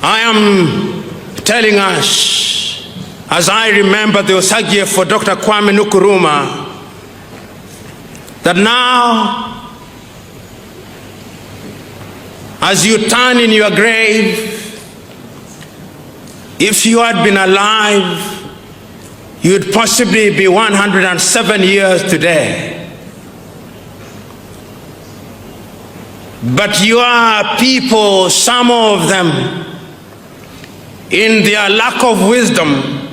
I am telling us, as I remember the Osagie for Dr. Kwame Nkrumah, that now, as you turn in your grave, if you had been alive, you'd possibly be 107 years today. But your people, some of them, in their lack of wisdom,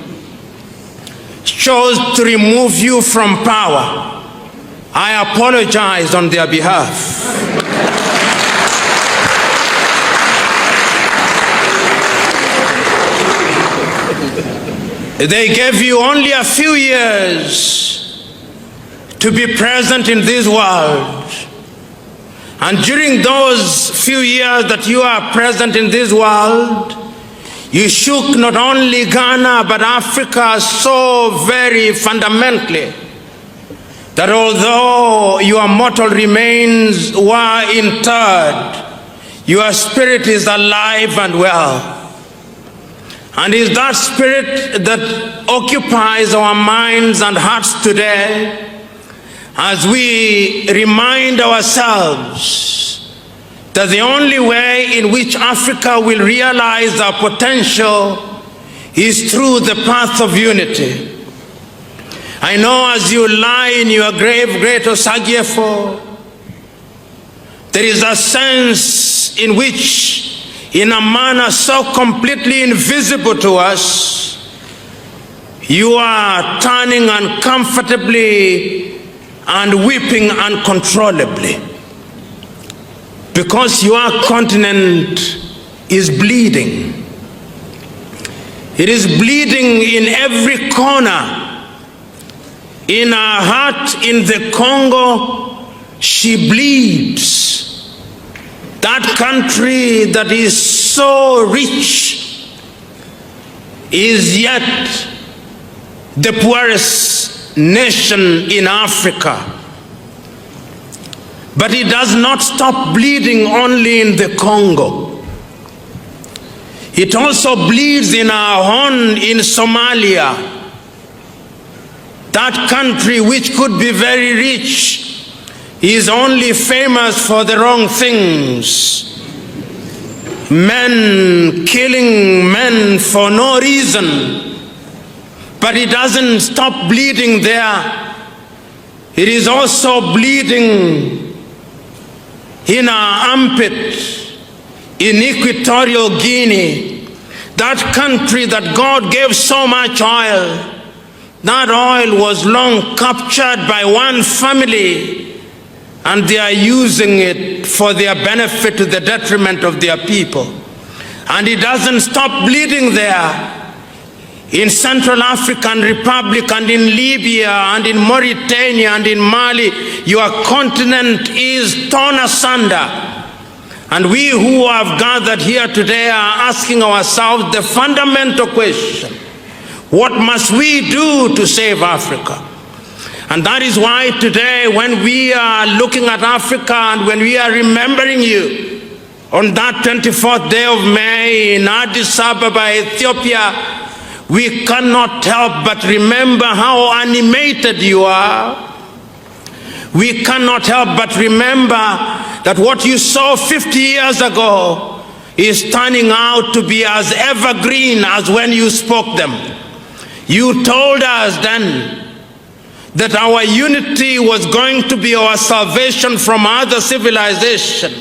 chose to remove you from power. I apologize on their behalf. They gave you only a few years to be present in this world. And during those few years that you are present in this world, you shook not only Ghana but Africa so very fundamentally that although your mortal remains were interred, your spirit is alive and well. And it's that spirit that occupies our minds and hearts today as we remind ourselves that the only way in which Africa will realize our potential is through the path of unity. I know as you lie in your grave, great Osagiefo, there is a sense in which, in a manner so completely invisible to us, you are turning uncomfortably and weeping uncontrollably, because your continent is bleeding. It is bleeding in every corner. In our heart, in the Congo, she bleeds. That country that is so rich is yet the poorest nation in Africa. But it does not stop bleeding only in the Congo. It also bleeds in our Horn in Somalia. That country, which could be very rich, is only famous for the wrong things. Men killing men for no reason. But it doesn't stop bleeding there. It is also bleeding in our armpit in Equatorial Guinea, that country that God gave so much oil. That oil was long captured by one family, and they are using it for their benefit to the detriment of their people. And it doesn't stop bleeding there. In Central African Republic and in Libya and in Mauritania and in Mali, your continent is torn asunder. And we who have gathered here today are asking ourselves the fundamental question: what must we do to save Africa? And that is why today, when we are looking at Africa and when we are remembering you on that 24th day of May in Addis Ababa, Ethiopia, we cannot help but remember how animated you are. We cannot help but remember that what you saw 50 years ago is turning out to be as evergreen as when you spoke them. You told us then that our unity was going to be our salvation from other civilization.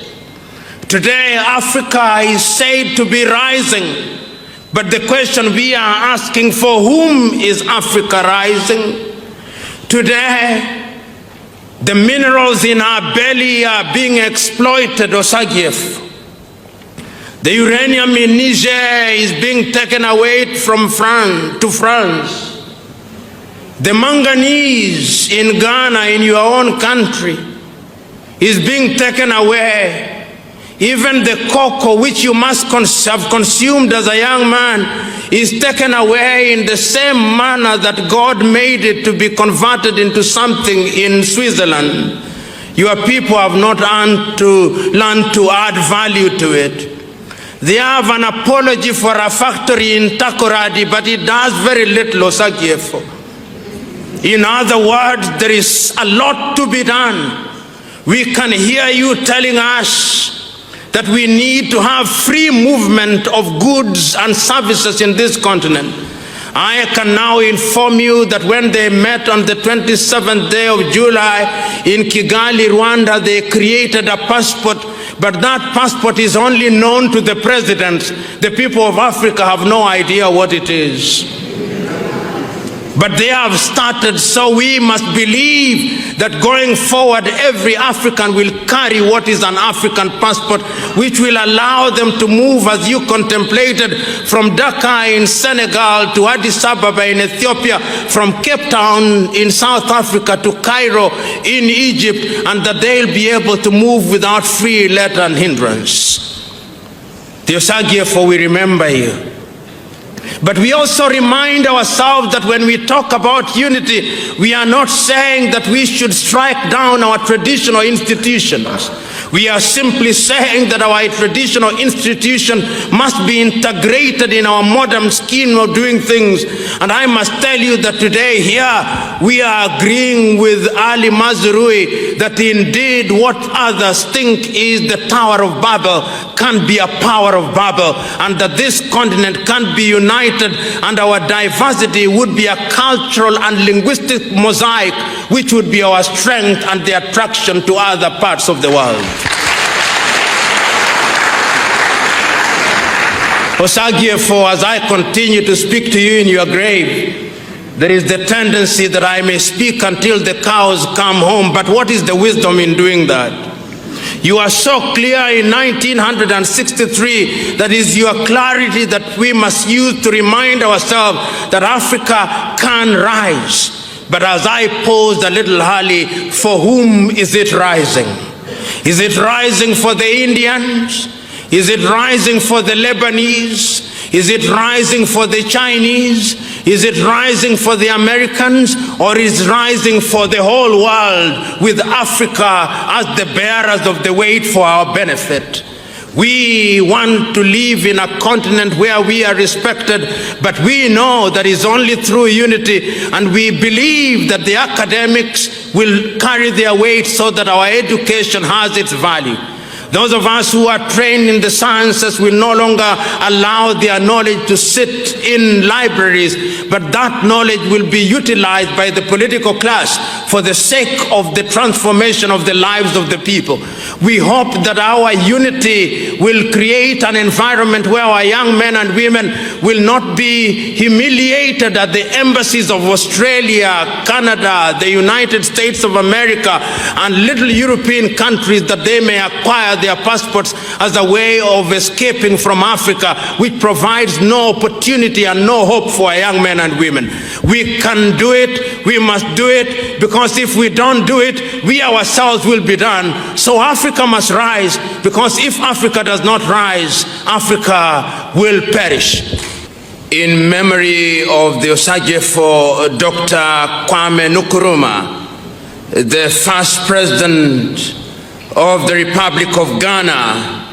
Today, Africa is said to be rising. But the question we are asking, for whom is Africa rising? Today, the minerals in our belly are being exploited, Osagief. The uranium in Niger is being taken away from France to France. The manganese in Ghana, in your own country, is being taken away. Even the cocoa which you must have consumed as a young man is taken away in the same manner that God made it to be converted into something in Switzerland. Your people have not learned to add value to it. They have an apology for a factory in Takoradi, but it does very little, Osagiefo. In other words, there is a lot to be done. We can hear you telling us that we need to have free movement of goods and services in this continent. I can now inform you that when they met on the 27th day of July in Kigali, Rwanda, they created a passport, but that passport is only known to the president. The people of Africa have no idea what it is. But they have started, so we must believe that going forward, every African will carry what is an African passport, which will allow them to move, as you contemplated, from Dakar in Senegal to Addis Ababa in Ethiopia, from Cape Town in South Africa to Cairo in Egypt, and that they'll be able to move without free let and hindrance. The Osagiefo, we remember you. But we also remind ourselves that when we talk about unity, we are not saying that we should strike down our traditional institutions. We are simply saying that our traditional institution must be integrated in our modern scheme of doing things. And I must tell you that today here we are agreeing with Ali Mazrui that indeed what others think is the Tower of Babel can be a Power of Babel, and that this continent can be united and our diversity would be a cultural and linguistic mosaic which would be our strength and the attraction to other parts of the world. Osagiefo, as I continue to speak to you in your grave, there is the tendency that I may speak until the cows come home, but what is the wisdom in doing that? You are so clear in 1963, that is your clarity that we must use to remind ourselves that Africa can rise. But as I posed a little early, for whom is it rising? Is it rising for the Indians? Is it rising for the Lebanese? Is it rising for the Chinese? Is it rising for the Americans? Or is it rising for the whole world, with Africa as the bearers of the weight for our benefit? We want to live in a continent where we are respected, but we know that it's only through unity, and we believe that the academics will carry their weight so that our education has its value. Those of us who are trained in the sciences will no longer allow their knowledge to sit in libraries, but that knowledge will be utilized by the political class for the sake of the transformation of the lives of the people. We hope that our unity will create an environment where our young men and women will not be humiliated at the embassies of Australia, Canada, the United States of America, and little European countries, that they may acquire their passports as a way of escaping from Africa, which provides no opportunity and no hope for our young men and women. We can do it, we must do it, because if we don't do it, we ourselves will be done. So Africa must rise, because if Africa does not rise, Africa will perish. In memory of the Osagiefo, Dr. Kwame Nkrumah, the first president of the Republic of Ghana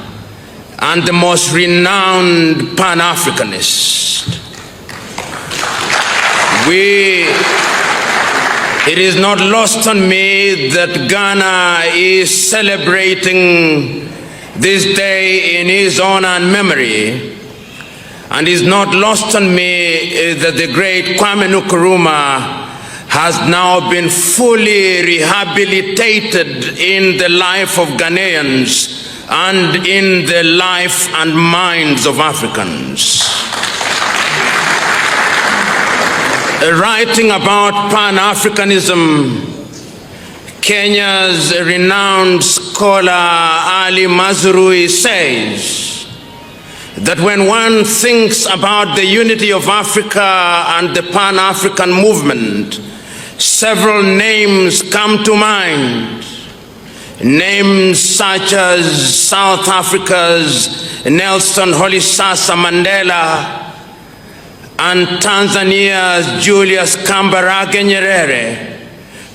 and the most renowned Pan-Africanist. It is not lost on me that Ghana is celebrating this day in his honor and memory, and it's not lost on me that the great Kwame Nkrumah has now been fully rehabilitated in the life of Ghanaians and in the life and minds of Africans. Writing about Pan-Africanism, Kenya's renowned scholar Ali Mazrui says that when one thinks about the unity of Africa and the Pan-African movement, several names come to mind. Names such as South Africa's Nelson Rolihlahla Mandela and Tanzania's Julius Kambarage Nyerere.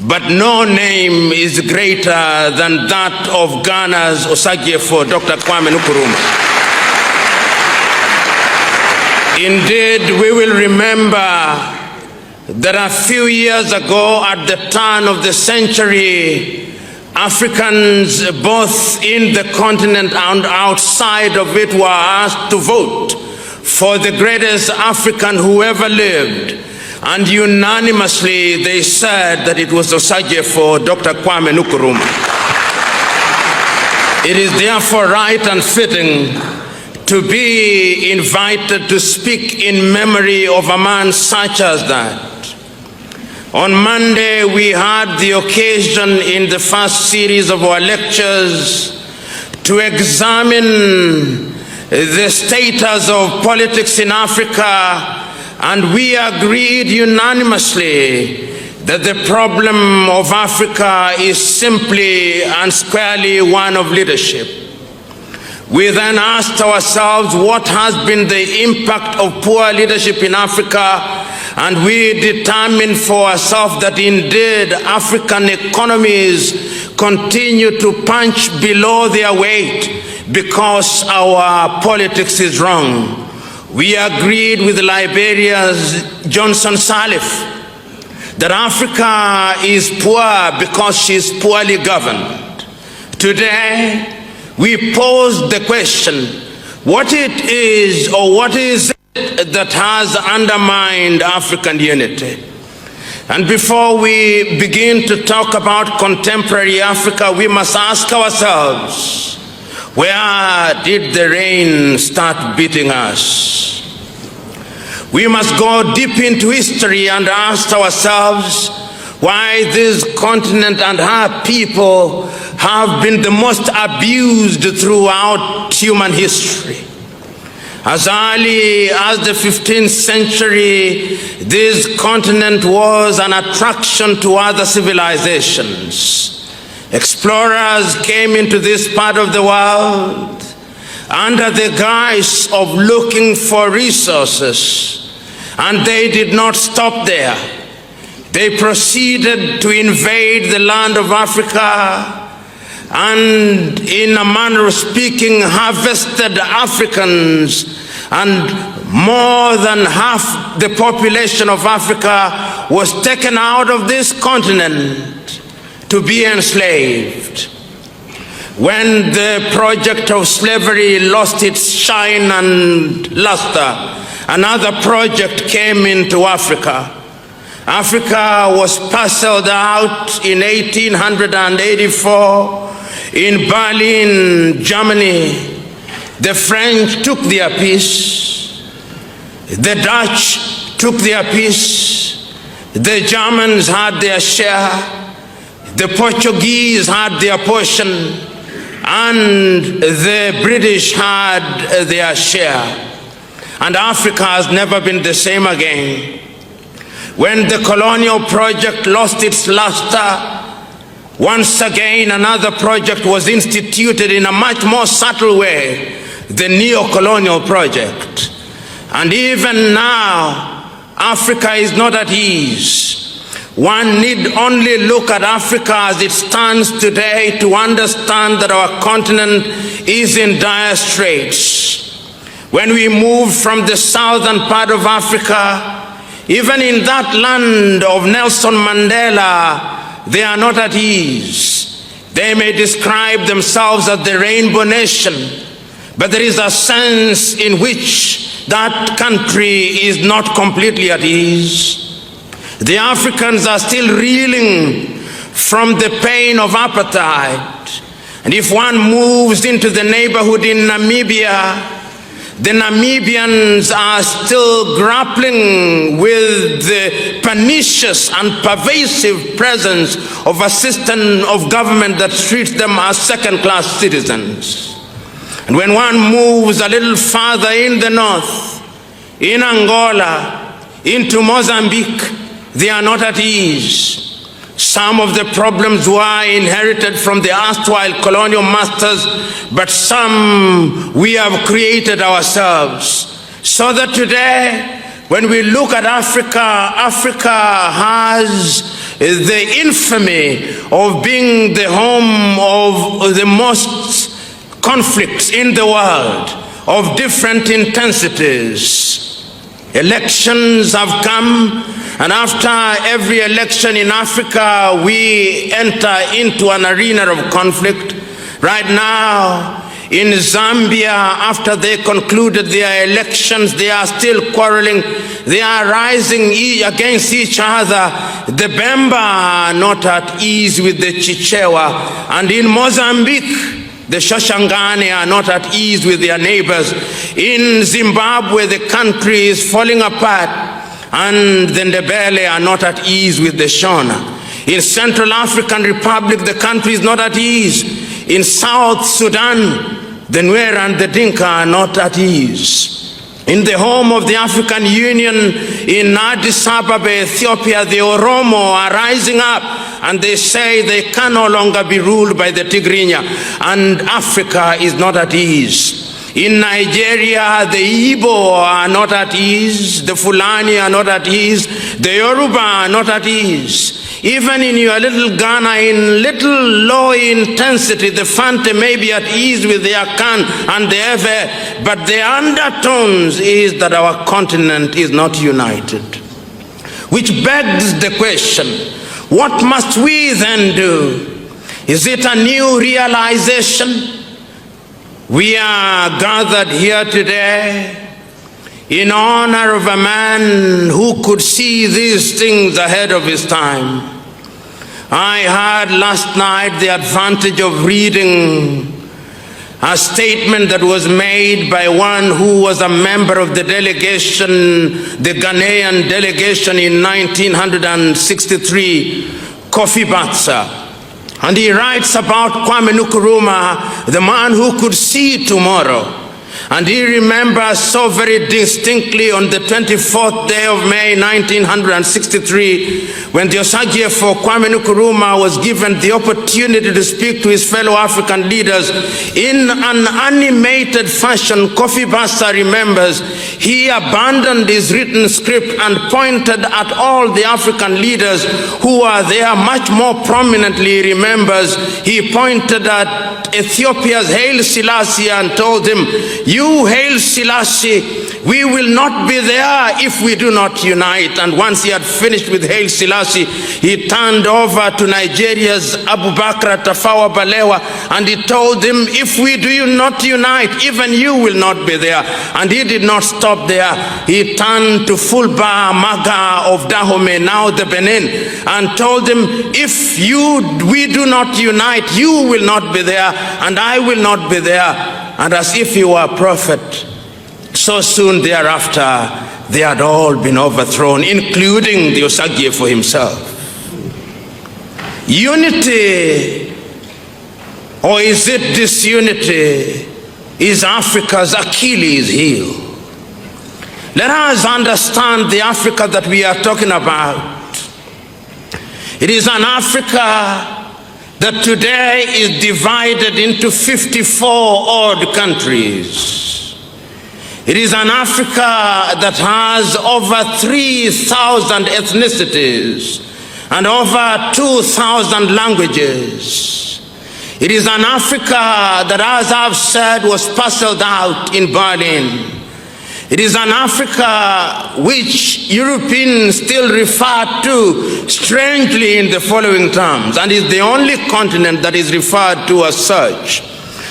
But no name is greater than that of Ghana's Osagiefo, Dr. Kwame Nkrumah. Indeed, we will remember that a few years ago, at the turn of the century, Africans both in the continent and outside of it were asked to vote for the greatest African who ever lived. And unanimously they said that it was Osagie for Dr. Kwame Nkrumah. It is therefore right and fitting to be invited to speak in memory of a man such as that. On Monday, we had the occasion in the first series of our lectures to examine the status of politics in Africa, and we agreed unanimously that the problem of Africa is simply and squarely one of leadership. We then asked ourselves what has been the impact of poor leadership in Africa, and we determined for ourselves that indeed African economies continue to punch below their weight because our politics is wrong. We agreed with Liberia's Johnson Sirleaf that Africa is poor because she is poorly governed. Today, we pose the question, what it is or what is it that has undermined African unity? And before we begin to talk about contemporary Africa, we must ask ourselves, where did the rain start beating us? We must go deep into history and ask ourselves why this continent and her people have been the most abused throughout human history. As early as the 15th century, this continent was an attraction to other civilizations. Explorers came into this part of the world under the guise of looking for resources, and they did not stop there. They proceeded to invade the land of Africa and, in a manner of speaking, harvested Africans, and more than half the population of Africa was taken out of this continent to be enslaved. When the project of slavery lost its shine and luster, another project came into Africa. Africa was parceled out in 1884 in Berlin, Germany. The French took their piece, the Dutch took their piece, the Germans had their share, the Portuguese had their portion, and the British had their share. And Africa has never been the same again. When the colonial project lost its luster, once again another project was instituted in a much more subtle way, the neo-colonial project. And even now, Africa is not at ease. One need only look at Africa as it stands today to understand that our continent is in dire straits. When we move from the southern part of Africa, even in that land of Nelson Mandela, they are not at ease. They may describe themselves as the Rainbow Nation, but there is a sense in which that country is not completely at ease. The Africans are still reeling from the pain of apartheid. And if one moves into the neighborhood in Namibia, the Namibians are still grappling with the pernicious and pervasive presence of a system of government that treats them as second-class citizens. And when one moves a little farther in the north, in Angola, into Mozambique, they are not at ease. Some of the problems were inherited from the erstwhile colonial masters, but some we have created ourselves. So that today, when we look at Africa, Africa has the infamy of being the home of the most conflicts in the world, of different intensities. Elections have come, and after every election in Africa, we enter into an arena of conflict. Right now, in Zambia, after they concluded their elections, they are still quarreling. They are rising against each other. The Bemba are not at ease with the Chichewa. And in Mozambique, the Shoshangane are not at ease with their neighbors. In Zimbabwe, the country is falling apart, and the Ndebele are not at ease with the Shona. In Central African Republic, the country is not at ease. In South Sudan, the Nuer and the Dinka are not at ease. In the home of the African Union in Addis Ababa, Ethiopia, the Oromo are rising up, and they say they can no longer be ruled by the Tigrinya, and Africa is not at ease. In Nigeria, the Igbo are not at ease, the Fulani are not at ease, the Yoruba are not at ease. Even in your little Ghana, in little low intensity, the Fante may be at ease with the Akan and the Ewe, but the undertones is that our continent is not united. Which begs the question, what must we then do? Is it a new realization? We are gathered here today in honor of a man who could see these things ahead of his time. I had last night the advantage of reading a statement that was made by one who was a member of the delegation, the Ghanaian delegation in 1963, Kofi Batsa. And he writes about Kwame Nkrumah, the man who could see tomorrow. And he remembers so very distinctly on the 24th day of May 1963, when the Osagie for Kwame Nkrumah was given the opportunity to speak to his fellow African leaders in an animated fashion. Kofi Bassa remembers he abandoned his written script and pointed at all the African leaders who are there. Much more prominently, he remembers he pointed at Ethiopia's Haile Selassie and told him, "You, Haile Selassie, we will not be there if we do not unite." And once he had finished with Haile Selassie, he turned over to Nigeria's Abubakar Tafawa Balewa and he told him, "If we do not unite, even you will not be there." And he did not stop there. He turned to Fulba Maga of Dahomey, now the Benin, and told him, "If we do not unite, you will not be there, and I will not be there." And as if he were a prophet, so soon thereafter, they had all been overthrown, including the Osagie for himself. Unity, or is it disunity, is Africa's Achilles heel. Let us understand the Africa that we are talking about. It is an Africa that today is divided into 54 odd countries. It is an Africa that has over 3,000 ethnicities and over 2,000 languages. It is an Africa that, as I've said, was parceled out in Berlin. It is an Africa which Europeans still refer to strangely in the following terms, and is the only continent that is referred to as such.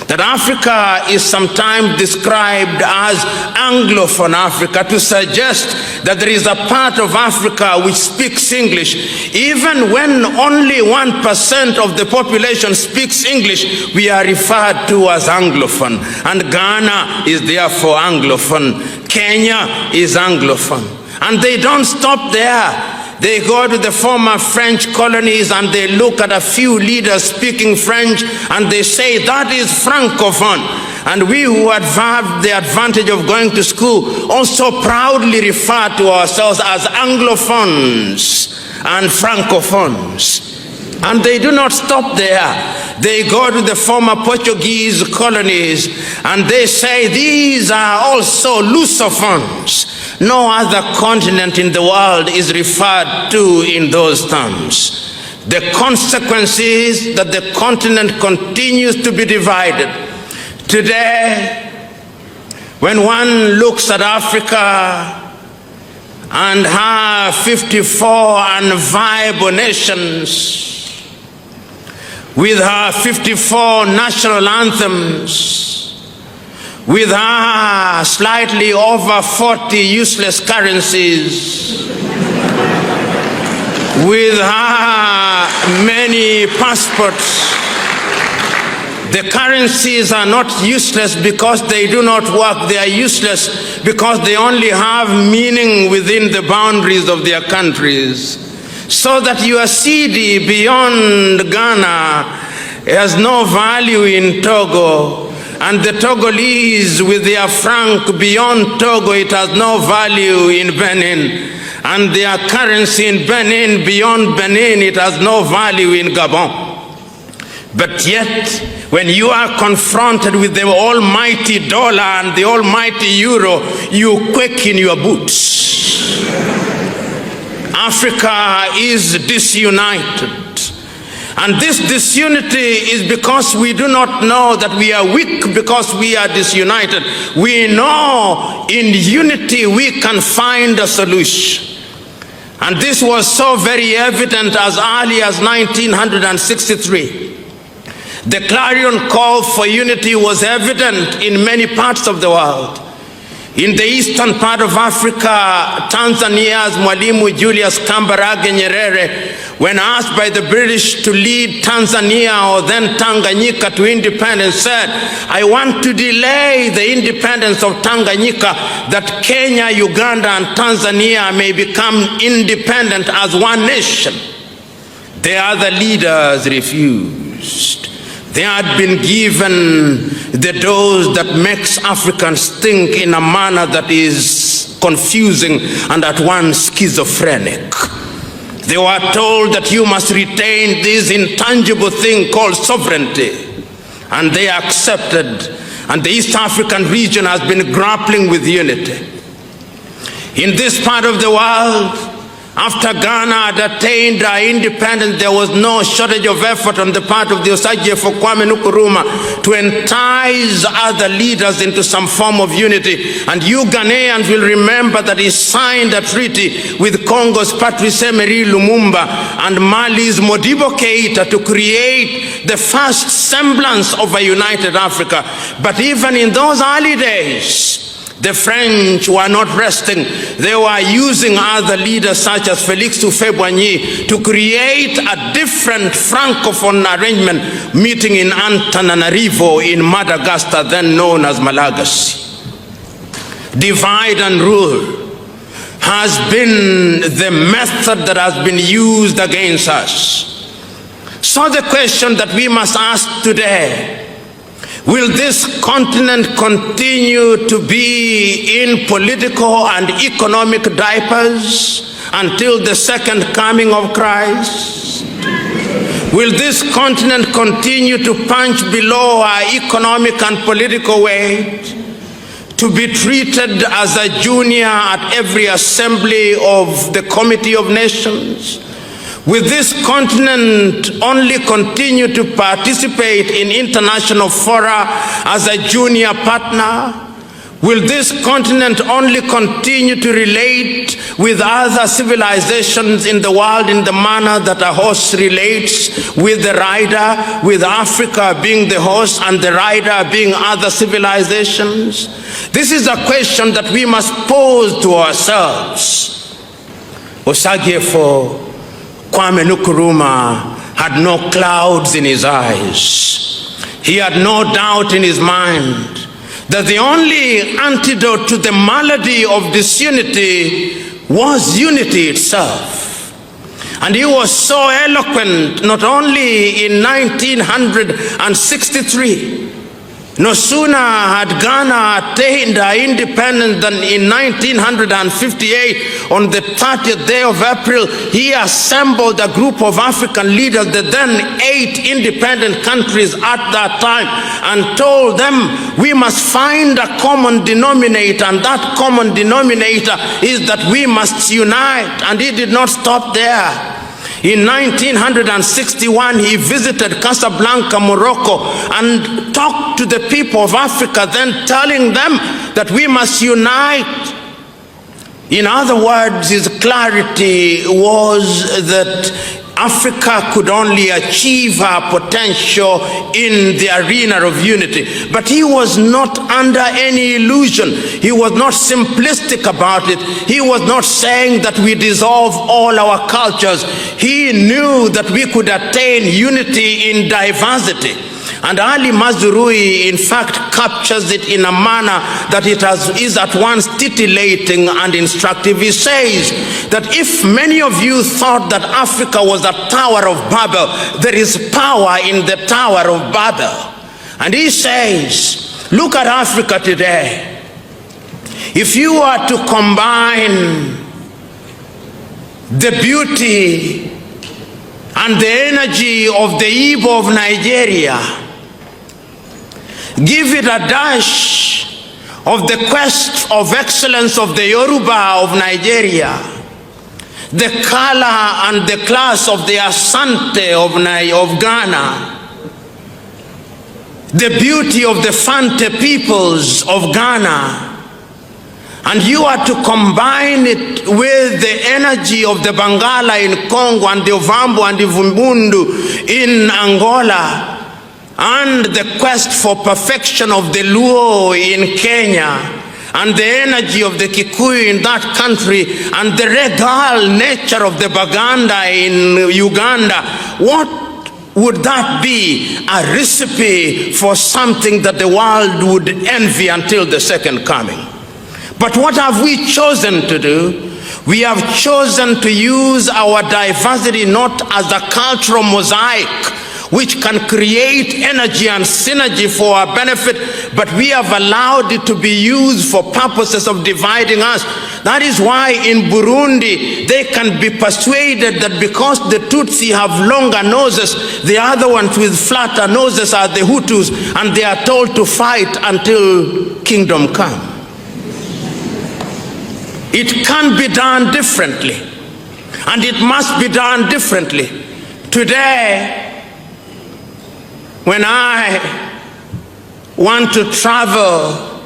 That Africa is sometimes described as Anglophone Africa, to suggest that there is a part of Africa which speaks English. Even when only 1% of the population speaks English, we are referred to as Anglophone. And Ghana is therefore Anglophone. Kenya is Anglophone. And they don't stop there. They go to the former French colonies and they look at a few leaders speaking French and they say that is Francophone. And we who have the advantage of going to school also proudly refer to ourselves as Anglophones and Francophones. And they do not stop there. They go to the former Portuguese colonies and they say these are also Lusophones. No other continent in the world is referred to in those terms. The consequence is that the continent continues to be divided. Today, when one looks at Africa, and her 54 unviable nations, with her 54 national anthems, with her slightly over 40 useless currencies, with her many passports. The currencies are not useless because they do not work. They are useless because they only have meaning within the boundaries of their countries. So that your CD beyond Ghana has no value in Togo, and the Togolese with their franc beyond Togo, it has no value in Benin, and their currency in Benin beyond Benin, it has no value in Gabon. But yet, when you are confronted with the almighty dollar and the almighty euro, you quake in your boots. Africa is disunited. And this disunity is because we do not know that we are weak because we are disunited. We know in unity we can find a solution. And this was so very evident as early as 1963. The clarion call for unity was evident in many parts of the world. In the eastern part of Africa, Tanzania's Mwalimu Julius Kambarage Nyerere, when asked by the British to lead Tanzania or then Tanganyika to independence, said, "I want to delay the independence of Tanganyika that Kenya, Uganda, and Tanzania may become independent as one nation." The other leaders refused. They had been given the dose that makes Africans think in a manner that is confusing and at once schizophrenic. They were told that you must retain this intangible thing called sovereignty, and they accepted, and the East African region has been grappling with unity. In this part of the world, after Ghana had attained our independence, there was no shortage of effort on the part of the Osagyefo Kwame Nkrumah to entice other leaders into some form of unity. And you Ghanaians will remember that he signed a treaty with Congo's Patrice Emery Lumumba and Mali's Modibo Keita to create the first semblance of a united Africa. But even in those early days, the French were not resting. They were using other leaders such as Félix Houphouët-Boigny to create a different francophone arrangement, meeting in Antananarivo in Madagascar, then known as Malagasy. Divide and rule has been the method that has been used against us. So the question that we must ask today: will this continent continue to be in political and economic diapers until the second coming of Christ? Will this continent continue to punch below our economic and political weight, to be treated as a junior at every assembly of the Committee of Nations? Will this continent only continue to participate in international fora as a junior partner? Will this continent only continue to relate with other civilizations in the world in the manner that a horse relates with the rider, with Africa being the horse and the rider being other civilizations? This is a question that we must pose to ourselves. Osagyefo Kwame Nkrumah had no clouds in his eyes. He had no doubt in his mind that the only antidote to the malady of disunity was unity itself. And he was so eloquent, not only in 1963, no sooner had Ghana attained her independence than in 1958, on the 30th day of April, he assembled a group of African leaders, the then 8 independent countries at that time, and told them we must find a common denominator, and that common denominator is that we must unite. And he did not stop there. In 1961, he visited Casablanca, Morocco, and talked to the people of Africa, then telling them that we must unite. In other words, his clarity was that Africa could only achieve her potential in the arena of unity. But he was not under any illusion. He was not simplistic about it. He was not saying that we dissolve all our cultures. He knew that we could attain unity in diversity. And Ali Mazrui, in fact, captures it in a manner that is at once titillating and instructive. He says that if many of you thought that Africa was a Tower of Babel, there is power in the Tower of Babel. And he says, look at Africa today. If you are to combine the beauty and the energy of the Igbo of Nigeria, give it a dash of the quest of excellence of the Yoruba of Nigeria, the color and the class of the Asante of Ghana, the beauty of the Fante peoples of Ghana, and you are to combine it with the energy of the Bangala in Congo and the Ovambo and the Vumbundu in Angola, and the quest for perfection of the Luo in Kenya, and the energy of the Kikuyu in that country, and the regal nature of the Baganda in Uganda, what would that be? A recipe for something that the world would envy until the second coming. But what have we chosen to do? We have chosen to use our diversity not as a cultural mosaic which can create energy and synergy for our benefit, but we have allowed it to be used for purposes of dividing us. That is why in Burundi they can be persuaded that because the Tutsi have longer noses, the other ones with flatter noses are the Hutus, and they are told to fight until kingdom come. It can be done differently, and it must be done differently. Today, when I want to travel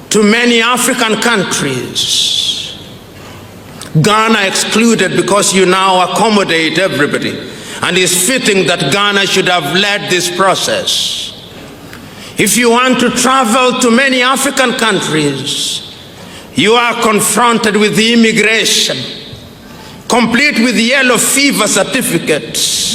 to many African countries, Ghana excluded because you now accommodate everybody, and it's fitting that Ghana should have led this process. If you want to travel to many African countries, you are confronted with the immigration, complete with yellow fever certificates.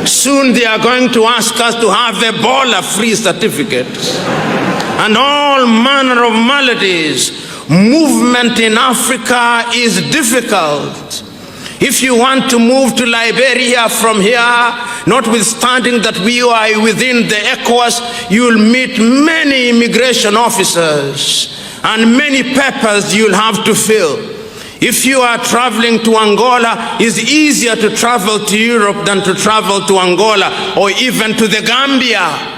Soon they are going to ask us to have Ebola-free certificates and all manner of maladies. Movement in Africa is difficult. If you want to move to Liberia from here, notwithstanding that we are within the ECOWAS, you'll meet many immigration officers and many papers you'll have to fill. If you are traveling to Angola, it's easier to travel to Europe than to travel to Angola or even to the Gambia.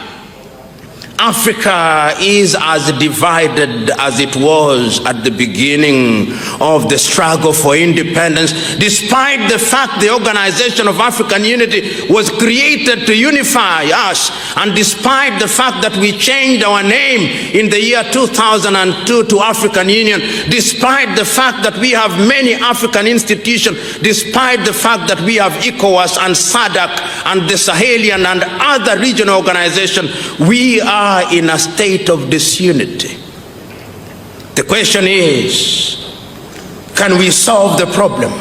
Africa is as divided as it was at the beginning of the struggle for independence, despite the fact the Organization of African Unity was created to unify us, and despite the fact that we changed our name in the year 2002 to African Union, despite the fact that we have many African institutions, despite the fact that we have ECOWAS and SADC and the Sahelian and other regional organizations, we are in a state of disunity. The question is, can we solve the problem?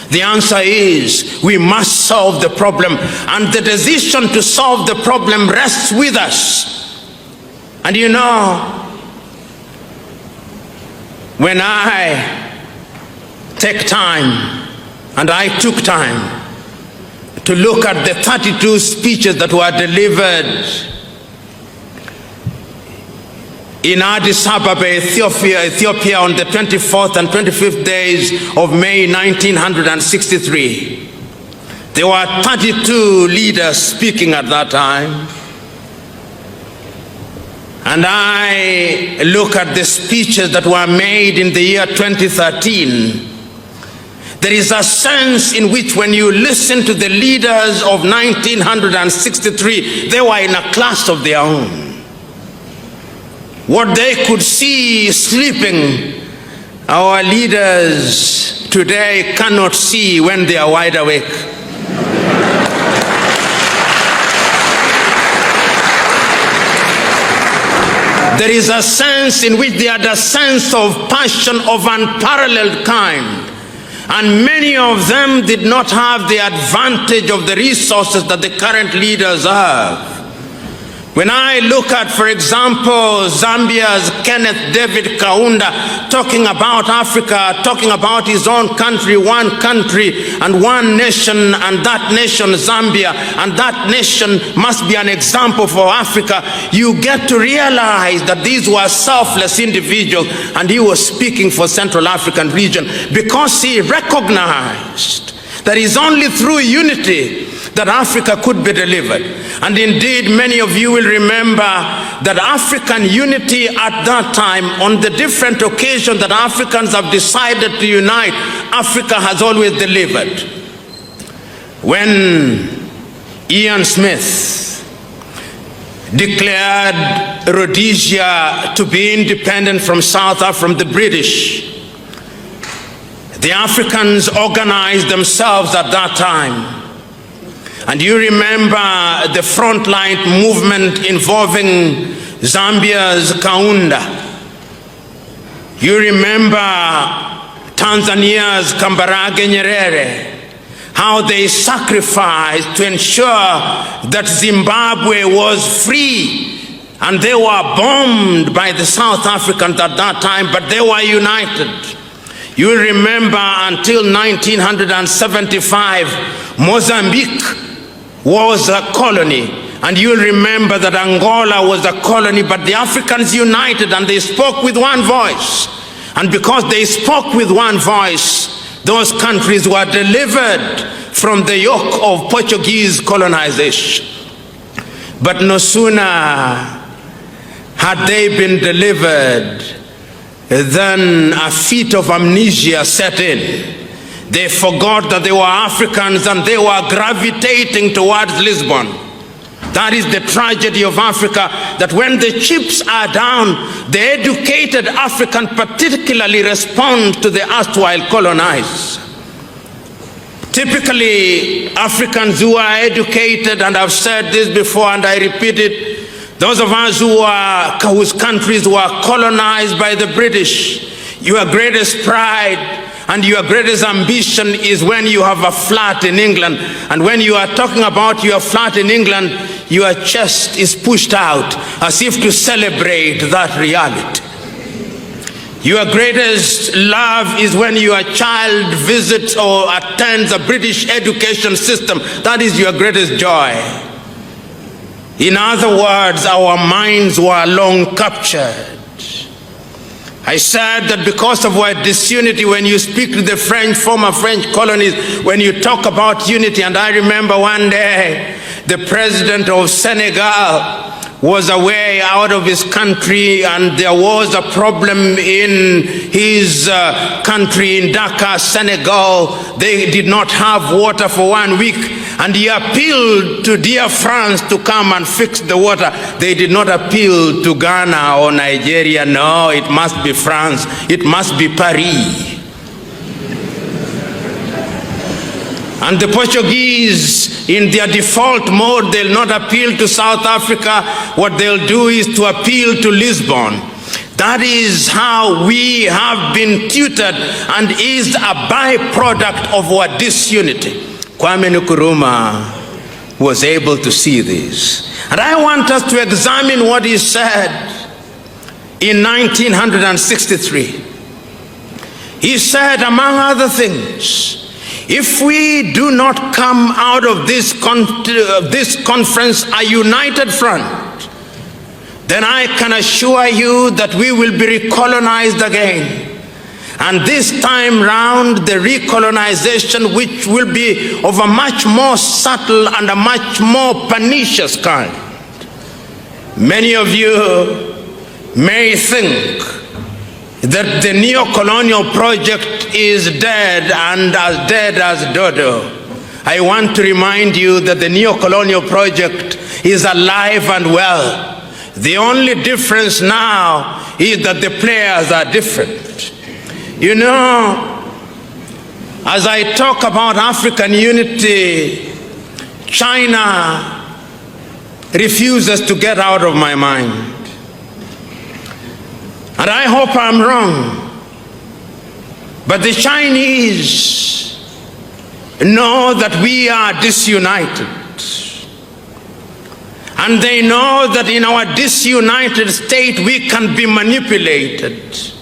The answer is, we must solve the problem, and the decision to solve the problem rests with us. And you know, when I take time, and I took time to look at the 32 speeches that were delivered in Addis Ababa, Ethiopia on the 24th and 25th days of May 1963. There were 32 leaders speaking at that time. And I look at the speeches that were made in the year 2013. There is a sense in which when you listen to the leaders of 1963, they were in a class of their own. What they could see sleeping Our leaders today cannot see when they are wide awake. There is a sense in which they had a sense of passion of unparalleled kind. And many of them did not have the advantage of the resources that the current leaders have. When I look at, for example, Zambia's Kenneth David Kaunda talking about Africa, talking about his own country, one country and one nation, and that nation Zambia, and that nation must be an example for Africa, you get to realize that these were selfless individuals, and he was speaking for Central African region because he recognized that it's only through unity that Africa could be delivered. And indeed, many of you will remember that African unity at that time, on the different occasions that Africans have decided to unite, Africa has always delivered. When Ian Smith declared Rhodesia to be independent from from the British, the Africans organized themselves at that time. And you remember the frontline movement involving Zambia's Kaunda. You remember Tanzania's Kambarage Nyerere, how they sacrificed to ensure that Zimbabwe was free. And they were bombed by the South Africans at that time, but they were united. You remember until 1975, Mozambique was a colony, and you'll remember that Angola was a colony, but the Africans united and they spoke with one voice. And because they spoke with one voice, those countries were delivered from the yoke of Portuguese colonization. But no sooner had they been delivered than a fit of amnesia set in. They forgot that they were Africans and they were gravitating towards Lisbon. That is the tragedy of Africa, that when the chips are down, the educated African particularly respond to the erstwhile colonized. Typically, Africans who are educated, and I've said this before and I repeat it, those of us whose countries were colonized by the British, your greatest pride and your greatest ambition is when you have a flat in England. And when you are talking about your flat in England, your chest is pushed out as if to celebrate that reality. Your greatest love is when your child visits or attends a British education system. That is your greatest joy. In other words, our minds were long captured. I said that because of our disunity, when you speak to the former French colonies, when you talk about unity, and I remember one day the president of Senegal was away out of his country, and there was a problem in his country, in Dakar, Senegal. They did not have water for 1 week, and he appealed to dear France to come and fix the water. They did not appeal to Ghana or Nigeria. No, it must be France. It must be Paris. And the Portuguese, in their default mode, they'll not appeal to South Africa. What they'll do is to appeal to Lisbon. That is how we have been tutored, and is a byproduct of our disunity. Kwame Nkrumah was able to see this. And I want us to examine what he said in 1963. He said, among other things, if we do not come out of this conference a united front, then I can assure you that we will be recolonized again. And this time round, the recolonization, which will be of a much more subtle and a much more pernicious kind. Many of you may think that the neo-colonial project is dead, and as dead as dodo. I want to remind you that the neo-colonial project is alive and well. The only difference now is that the players are different. You know, as I talk about African unity, China refuses to get out of my mind. And I hope I'm wrong. But the Chinese know that we are disunited. And they know that in our disunited state we can be manipulated.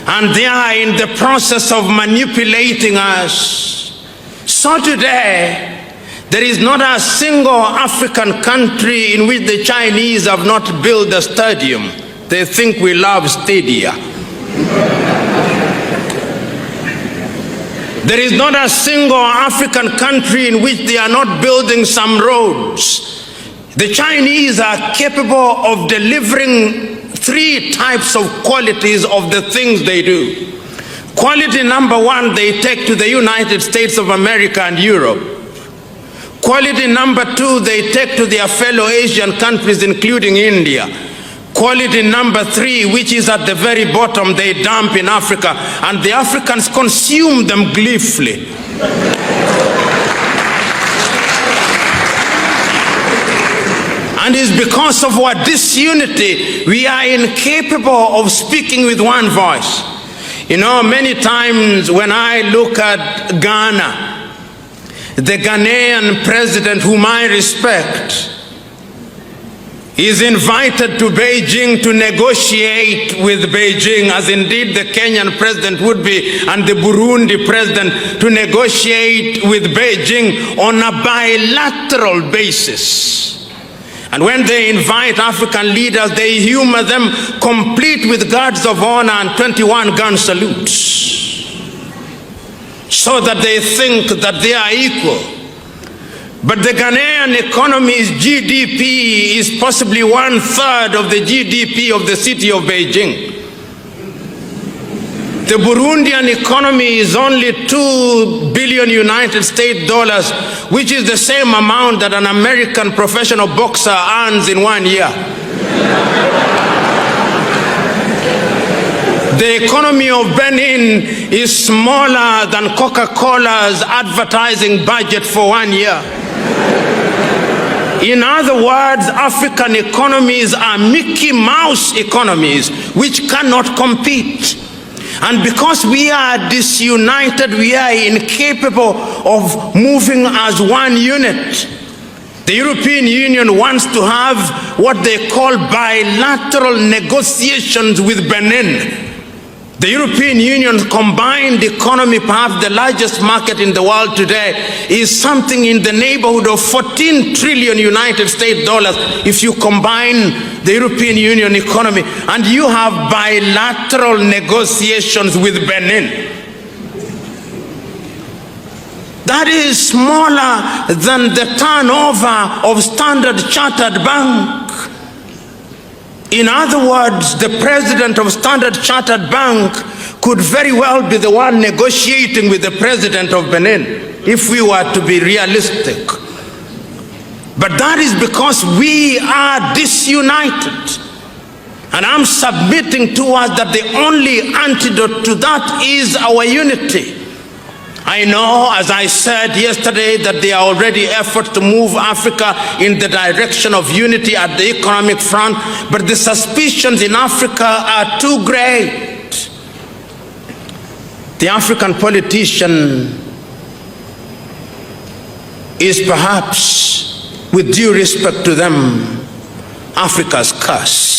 And they are in the process of manipulating us. So today, there is not a single African country in which the Chinese have not built a stadium. They think we love stadia. There is not a single African country in which they are not building some roads. The Chinese are capable of delivering 3 types of qualities of the things they do. Quality number 1, they take to the United States of America and Europe. Quality number 2, they take to their fellow Asian countries, including India. Quality number 3, which is at the very bottom, they dump in Africa, and the Africans consume them gleefully. And it's because of our disunity, we are incapable of speaking with one voice. You know, many times when I look at Ghana, the Ghanaian president, whom I respect, is invited to Beijing to negotiate with Beijing, as indeed the Kenyan president would be, and the Burundi president, to negotiate with Beijing on a bilateral basis. And when they invite African leaders, they humor them, complete with guards of honor and 21 gun salutes, so that they think that they are equal. But the Ghanaian economy's GDP is possibly 1/3 of the GDP of the city of Beijing. The Burundian economy is only $2 billion United States dollars, which is the same amount that an American professional boxer earns in 1 year. The economy of Benin is smaller than Coca-Cola's advertising budget for 1 year. In other words, African economies are Mickey Mouse economies which cannot compete. And because we are disunited, we are incapable of moving as one unit. The European Union wants to have what they call bilateral negotiations with Benin. The European Union's combined economy, perhaps the largest market in the world today, is something in the neighborhood of 14 trillion United States dollars if you combine the European Union economy, and you have bilateral negotiations with Benin. That is smaller than the turnover of Standard Chartered Bank. In other words, the president of Standard Chartered Bank could very well be the one negotiating with the president of Benin, if we were to be realistic. But that is because we are disunited. And I'm submitting to us that the only antidote to that is our unity. I know, as I said yesterday, that there are already efforts to move Africa in the direction of unity at the economic front, but the suspicions in Africa are too great. The African politician is perhaps, with due respect to them, Africa's curse.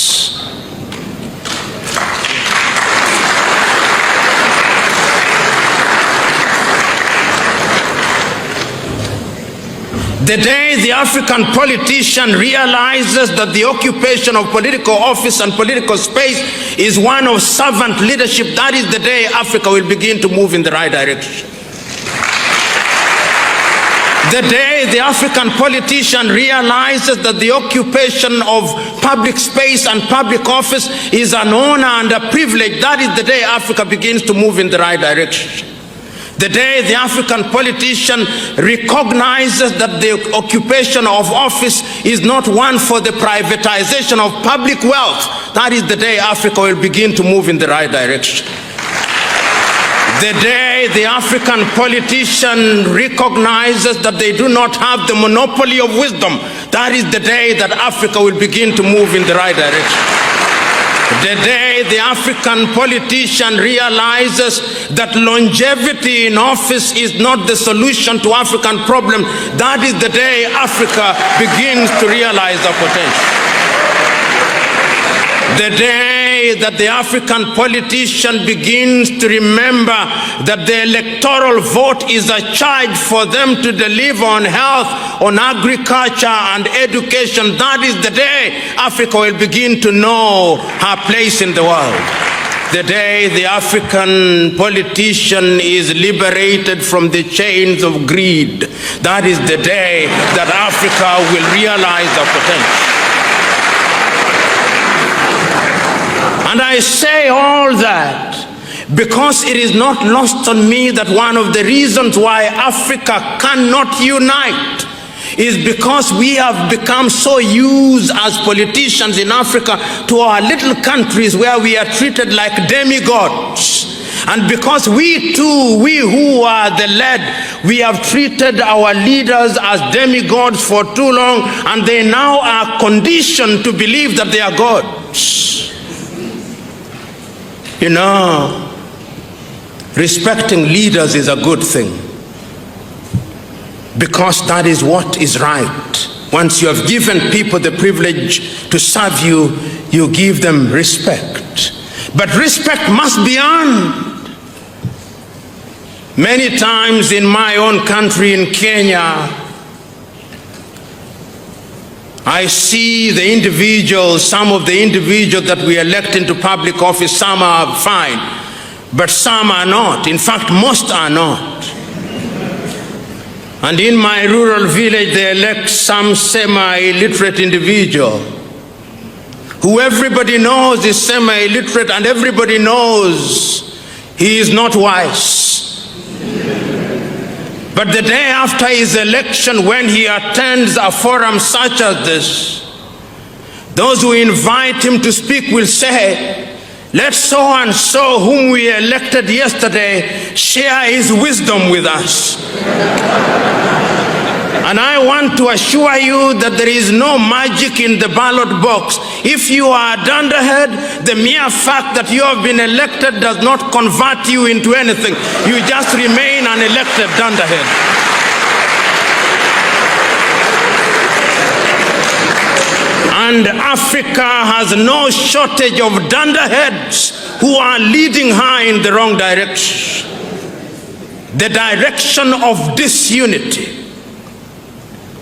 The day the African politician realizes that the occupation of political office and political space is one of servant leadership, that is the day Africa will begin to move in the right direction. The day the African politician realizes that the occupation of public space and public office is an honor and a privilege, that is the day Africa begins to move in the right direction. The day the African politician recognizes that the occupation of office is not one for the privatization of public wealth, that is the day Africa will begin to move in the right direction. The day the African politician recognizes that they do not have the monopoly of wisdom, that is the day that Africa will begin to move in the right direction. The day the African politician realizes that longevity in office is not the solution to African problems, that is the day Africa begins to realize the potential. The day that the African politician begins to remember that the electoral vote is a charge for them to deliver on health, on agriculture and education, that is the day Africa will begin to know her place in the world. The day the African politician is liberated from the chains of greed, that is the day that Africa will realize the potential. And I say all that because it is not lost on me that one of the reasons why Africa cannot unite is because we have become so used as politicians in Africa to our little countries where we are treated like demigods. And because we too, we who are the led, we have treated our leaders as demigods for too long, and they now are conditioned to believe that they are gods. You know, respecting leaders is a good thing because that is what is right. Once you have given people the privilege to serve you, you give them respect. But respect must be earned. Many times in my own country, in Kenya, I see the individuals, some of the individuals that we elect into public office, some are fine, but some are not. In fact, most are not. And in my rural village, they elect some semi-illiterate individual who everybody knows is semi-illiterate and everybody knows he is not wise. But the day after his election, when he attends a forum such as this, those who invite him to speak will say, let so and so whom we elected yesterday share his wisdom with us. And I want to assure you that there is no magic in the ballot box. If you are a dunderhead, the mere fact that you have been elected does not convert you into anything. You just remain an elected dunderhead. And Africa has no shortage of dunderheads who are leading her in the wrong direction. The direction of disunity.